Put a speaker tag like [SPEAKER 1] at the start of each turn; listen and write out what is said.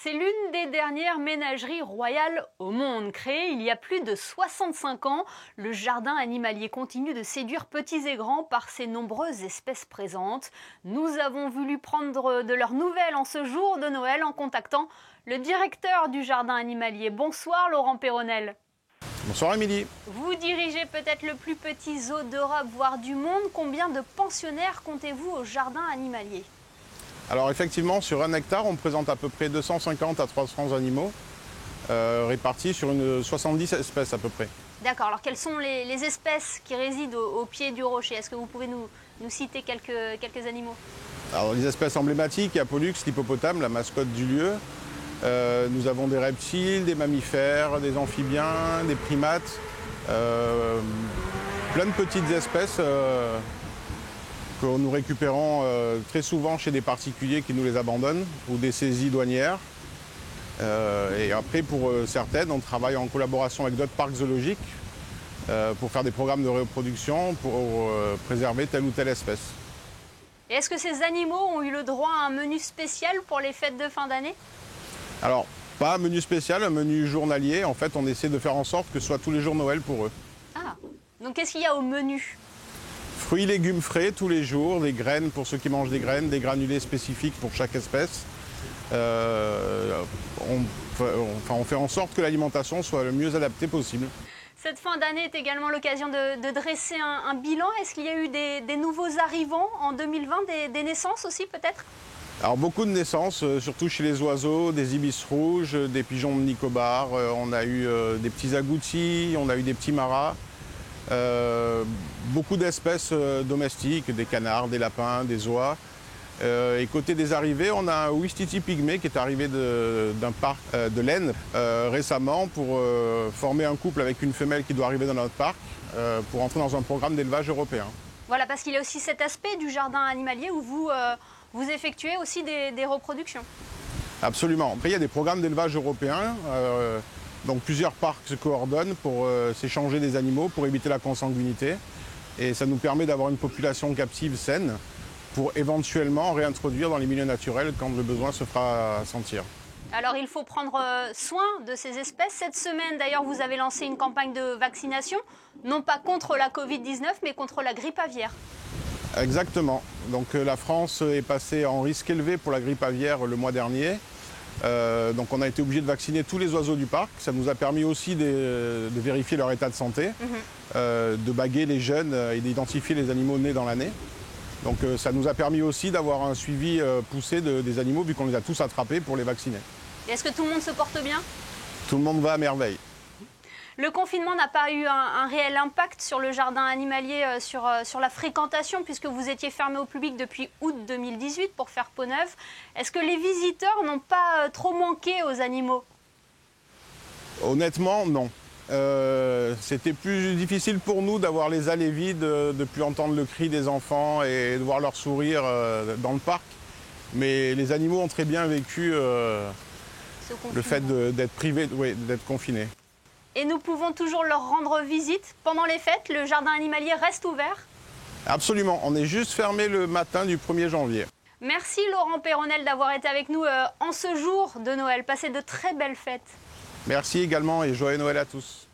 [SPEAKER 1] C'est l'une des dernières ménageries royales au monde. Créée il y a plus de 65 ans, le jardin animalier continue de séduire petits et grands par ses nombreuses espèces présentes. Nous avons voulu prendre de leurs nouvelles en ce jour de Noël en contactant le directeur du jardin animalier. Bonsoir Laurent Peyronel.
[SPEAKER 2] Bonsoir Émilie.
[SPEAKER 1] Vous dirigez peut-être le plus petit zoo d'Europe, voire du monde. Combien de pensionnaires comptez-vous au jardin animalier ?
[SPEAKER 2] Alors effectivement, sur 1 hectare, on présente à peu près 250 à 300 animaux, répartis sur une 70 espèces à peu près.
[SPEAKER 1] D'accord, alors quelles sont les espèces qui résident au pied du rocher? Est-ce que vous pouvez nous citer quelques animaux?
[SPEAKER 2] Alors les espèces emblématiques, il y a Pollux, l'hippopotame, la mascotte du lieu. Nous avons des reptiles, des mammifères, des amphibiens, des primates, plein de petites espèces que nous récupérons très souvent chez des particuliers qui nous les abandonnent ou des saisies douanières. Et après, pour certaines, on travaille en collaboration avec d'autres parcs zoologiques pour faire des programmes de reproduction pour préserver telle ou telle espèce.
[SPEAKER 1] Et est-ce que ces animaux ont eu le droit à un menu spécial pour les fêtes de fin d'année?
[SPEAKER 2] Alors, pas un menu spécial, un menu journalier. En fait, on essaie de faire en sorte que ce soit tous les jours Noël pour eux.
[SPEAKER 1] Ah, donc qu'est-ce qu'il y a au menu?
[SPEAKER 2] Fruits, légumes frais tous les jours, des graines pour ceux qui mangent des graines, des granulés spécifiques pour chaque espèce. On fait en sorte que l'alimentation soit le mieux adaptée possible.
[SPEAKER 1] Cette fin d'année est également l'occasion de dresser un bilan. Est-ce qu'il y a eu des nouveaux arrivants en 2020, des naissances aussi peut-être?
[SPEAKER 2] Alors beaucoup de naissances, surtout chez les oiseaux, des ibis rouges, des pigeons de Nicobar, on a eu des petits agoutis, on a eu des petits maras. Beaucoup d'espèces domestiques, des canards, des lapins, des oies. Et côté des arrivées, on a un Ouistiti pygmée qui est arrivé d'un parc de l'Aisne récemment pour former un couple avec une femelle qui doit arriver dans notre parc pour entrer dans un programme d'élevage européen.
[SPEAKER 1] Voilà, parce qu'il y a aussi cet aspect du jardin animalier où vous effectuez aussi des reproductions.
[SPEAKER 2] Absolument. Après, il y a des programmes d'élevage européens. Donc plusieurs parcs se coordonnent pour s'échanger des animaux, pour éviter la consanguinité. Et ça nous permet d'avoir une population captive saine pour éventuellement réintroduire dans les milieux naturels quand le besoin se fera sentir.
[SPEAKER 1] Alors il faut prendre soin de ces espèces. Cette semaine d'ailleurs vous avez lancé une campagne de vaccination, non pas contre la Covid-19 mais contre la grippe aviaire.
[SPEAKER 2] Exactement. Donc la France est passée en risque élevé pour la grippe aviaire le mois dernier. Donc on a été obligé de vacciner tous les oiseaux du parc. Ça nous a permis aussi de vérifier leur état de santé, de baguer les jeunes et d'identifier les animaux nés dans l'année. Donc ça nous a permis aussi d'avoir un suivi poussé des animaux vu qu'on les a tous attrapés pour les vacciner.
[SPEAKER 1] Et est-ce que tout le monde se porte bien?
[SPEAKER 2] Tout le monde va à merveille.
[SPEAKER 1] Le confinement n'a pas eu un réel impact sur le jardin animalier, sur la fréquentation, puisque vous étiez fermé au public depuis août 2018 pour faire peau neuve. Est-ce que les visiteurs n'ont pas trop manqué aux animaux?
[SPEAKER 2] Honnêtement, non. C'était plus difficile pour nous d'avoir les allées vides, de ne plus entendre le cri des enfants et de voir leur sourire dans le parc. Mais les animaux ont très bien vécu le fait d'être privés, d'être confinés.
[SPEAKER 1] Et nous pouvons toujours leur rendre visite pendant les fêtes? Le jardin animalier reste ouvert?
[SPEAKER 2] Absolument, on est juste fermé le matin du 1er janvier.
[SPEAKER 1] Merci Laurent Peyronel d'avoir été avec nous en ce jour de Noël. Passez de très belles fêtes.
[SPEAKER 2] Merci également et joyeux Noël à tous.